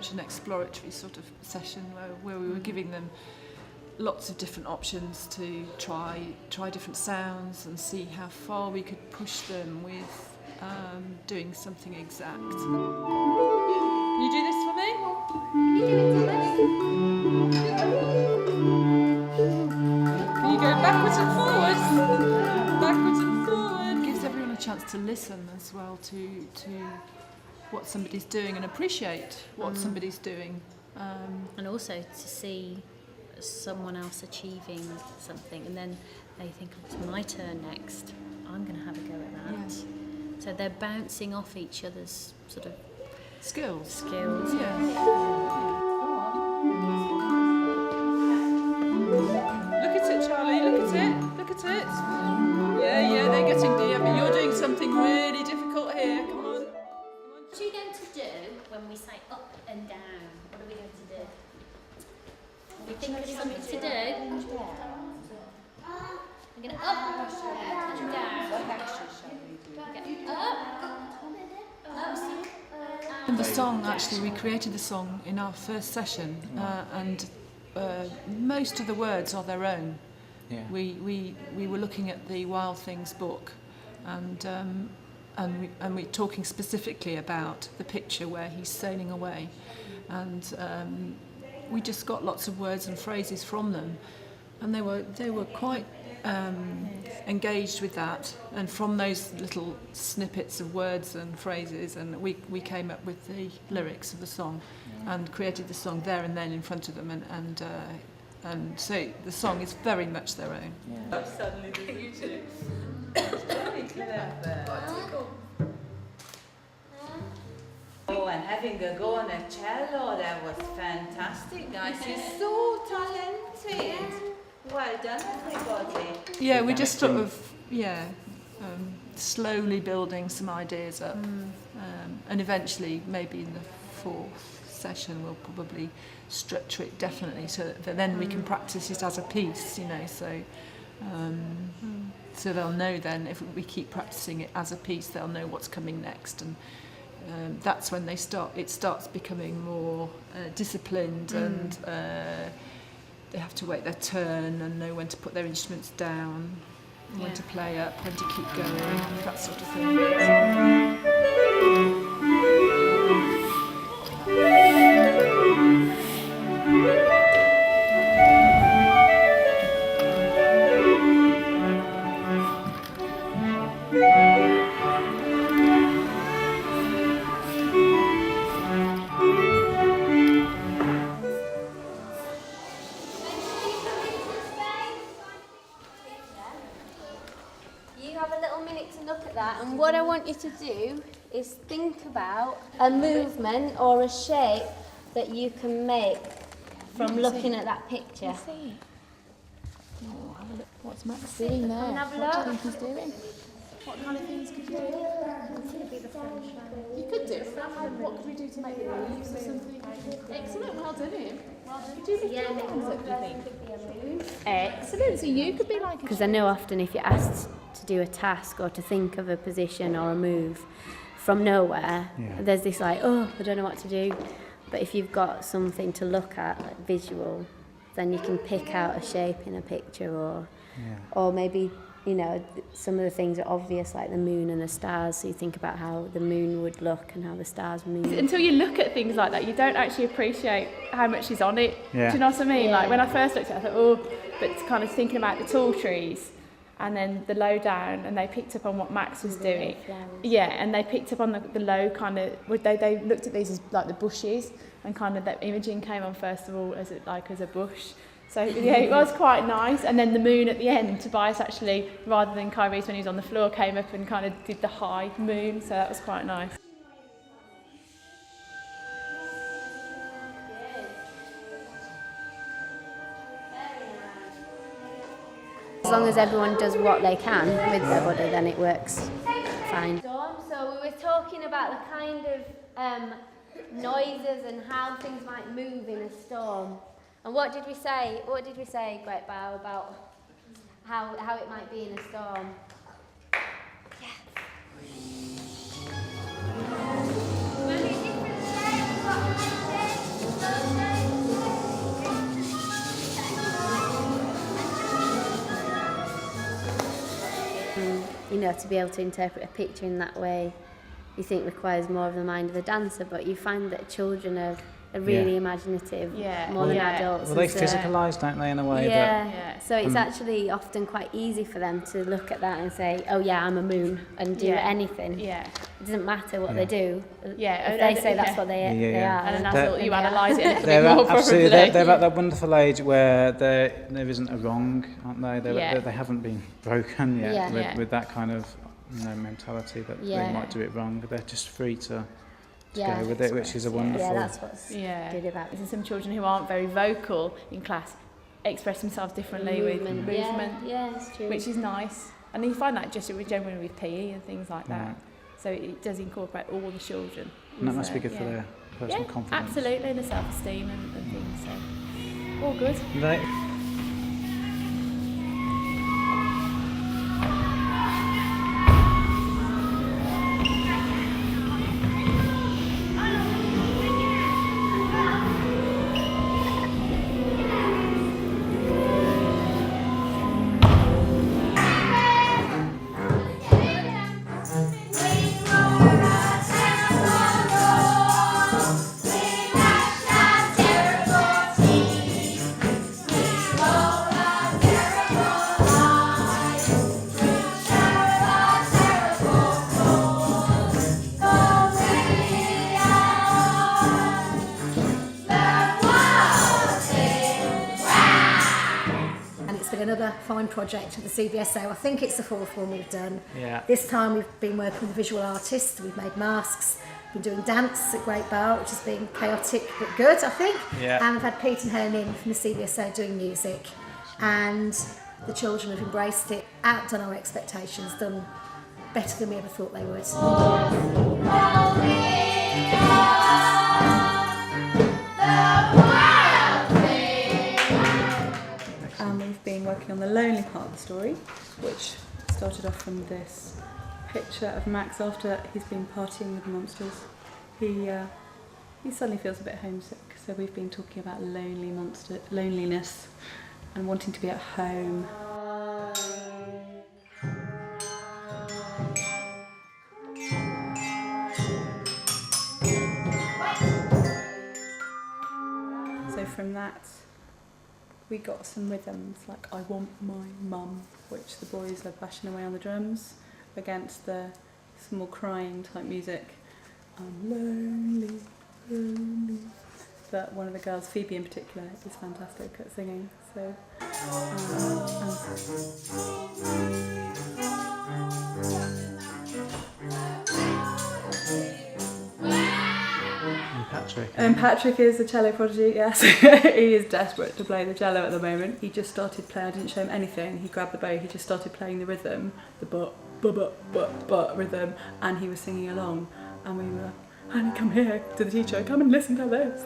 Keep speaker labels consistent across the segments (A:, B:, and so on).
A: much an exploratory sort of session where we were giving them lots of different options to try different sounds and see how far we could push them with doing something exact. Can you do this for me? Can you go backwards and forwards? Backwards and forward. Gives everyone a chance to listen as well to what somebody's doing and appreciate what somebody's doing.
B: And also to see someone else achieving something, and then they think, oh, it's my turn next, I'm going to have a go at that.
A: Yes.
B: So they're bouncing off each other's sort of
A: Skills.
B: Yeah.
A: Look at it, Charlie, look at it, look at it. Yeah, they're getting deep, but you're doing something really difficult here, come on.
B: What are you going to do when we say up and down? What are we going to do? We think of something to do. We're going to up and down.
A: And the song, actually, we created the song in our first session, and most of the words are their own.
C: Yeah.
A: We were looking at the Wild Things book, and we're talking specifically about the picture where he's sailing away, and we just got lots of words and phrases from them, and they were quite engaged with that, and from those little snippets of words and phrases, and we came up with the lyrics of the song and created the song there and then in front of them, and so the song is very much their own.
C: Yeah.
A: Suddenly you two. Very clever.
D: Oh, and having a go on a cello, that was fantastic, guys. You're so talented. Well done, everybody.
A: Yeah, we just sort of, slowly building some ideas up. And eventually, maybe in the fourth session, we'll probably structure it definitely so that then we can practice it as a piece, so they'll know then, if we keep practicing it as a piece, they'll know what's coming next. And that's when it starts becoming more disciplined, and they have to wait their turn and know when to put their instruments down, when to play up, when to keep going, that sort of thing.
E: And what I want you to do is think about a movement or a shape that you can make from looking at that picture.
F: Oh, have a look. What's Max doing there?
E: Have a
F: What do you
E: look.
F: think he's doing? What kind of things could you do? You could do it. What could we do to make the leaves or something? Excellent, well done him. Could you do things up, do you think? Excellent, so you could be like a...
E: Because I know often if you're asked to do a task or to think of a position or a move from nowhere, there's this like, oh, I don't know what to do. But if you've got something to look at, like visual, then you can pick out a shape in a picture, or maybe, some of the things are obvious, like the moon and the stars, so you think about how the moon would look and how the stars move.
F: Until you look at things like that, you don't actually appreciate how much is on it.
C: Yeah.
F: Do you know what I mean?
E: Yeah.
F: Like when I first looked at it, I thought, oh, but kind of thinking about the tall trees, and then the low down, and they picked up on what Max was doing. Yeah, and they picked up on the low kind of, they looked at these as like the bushes, and kind of that imaging came on first of all as a bush. So yeah, it was quite nice. And then the moon at the end, Tobias actually, rather than Kyrie's when he was on the floor, came up and kind of did the high moon, so that was quite nice.
E: As long as everyone does what they can with their body, then it works fine. So we were talking about the kind of noises and how things might move in a storm. And what did we say? What did we say, Great Bow, about how it might be in a storm? Yeah. to be able to interpret a picture in that way, you think requires more of the mind of the dancer, but you find that children are really imaginative, more than adults.
C: Well, they physicalise, don't they, in a way?
E: So it's actually often quite easy for them to look at that and say, oh yeah, I'm a moon, and do anything. It doesn't matter what they do. If they say that's what they are.
F: And an adult, you analyse it a little
C: bit
F: more,
C: absolutely.
F: probably.
C: They're at that wonderful age where there isn't a wrong, aren't they? They haven't been broken yet with that kind of mentality that they might do it wrong. They're just free to go with it, which is a wonderful.
E: Yeah, that's what's good about it.
F: There's some children who aren't very vocal in class express themselves differently with movement.
E: Yeah, it's true.
F: Which is nice. And you find that just generally with PE and things like that. So it does incorporate all the children.
C: And that must be good for their personal confidence.
F: Absolutely, and the self-esteem and things. So all good.
G: Another fine project with the CBSO. I think it's the fourth one we've done. This time we've been working with a visual artist. We've made masks, been doing dance at Great Bar, which has been chaotic but good, I think. And we've had Pete and Helen in from the CBSO doing music, and the children have embraced it, outdone our expectations, done better than we ever thought they would.
H: We've been working on the lonely part of the story, which started off from this picture of Max after he's been partying with the monsters. He suddenly feels a bit homesick, so we've been talking about loneliness and wanting to be at home. So from that we got some rhythms like I Want My Mum, which the boys are bashing away on the drums against the some more crying type music. I'm lonely, lonely. But one of the girls, Phoebe in particular, is fantastic at singing. So, And Patrick is a cello prodigy, yes. He is desperate to play the cello at the moment. He just started playing, I didn't show him anything. He grabbed the bow, he just started playing the rhythm, the but rhythm, and he was singing along. And we were, honey, come here, to the teacher, come and listen to this.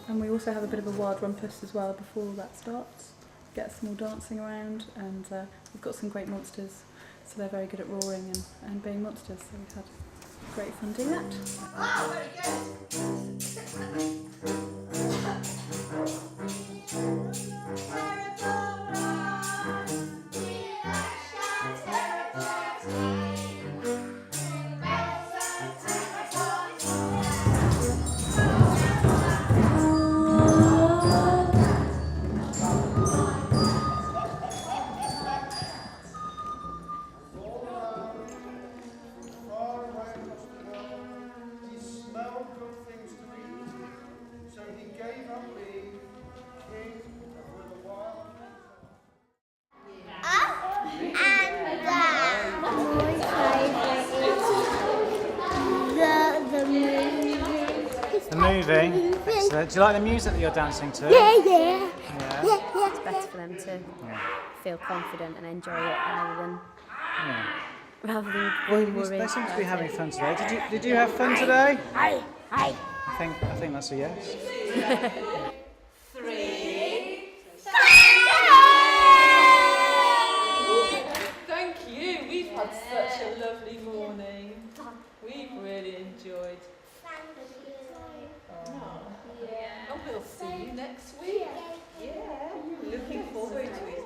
H: And we also have a bit of a wild rumpus as well before that starts. Get some more dancing around, and we've got some great monsters, so they're very good at roaring and being monsters, so we've had great fun doing that. Oh, very
C: The movie. Excellent. Do you like the music that you're dancing to?
E: Yeah. It's better for them to feel confident and enjoy it rather than being worried.
C: They seem to be having fun today. Did you have fun today?
E: Hi.
C: I think that's a yes.
A: 3. Thank you. We've had such a lovely morning.
D: We've really enjoyed.
E: Yeah.
D: And we'll see you next week. Yeah, looking forward to it.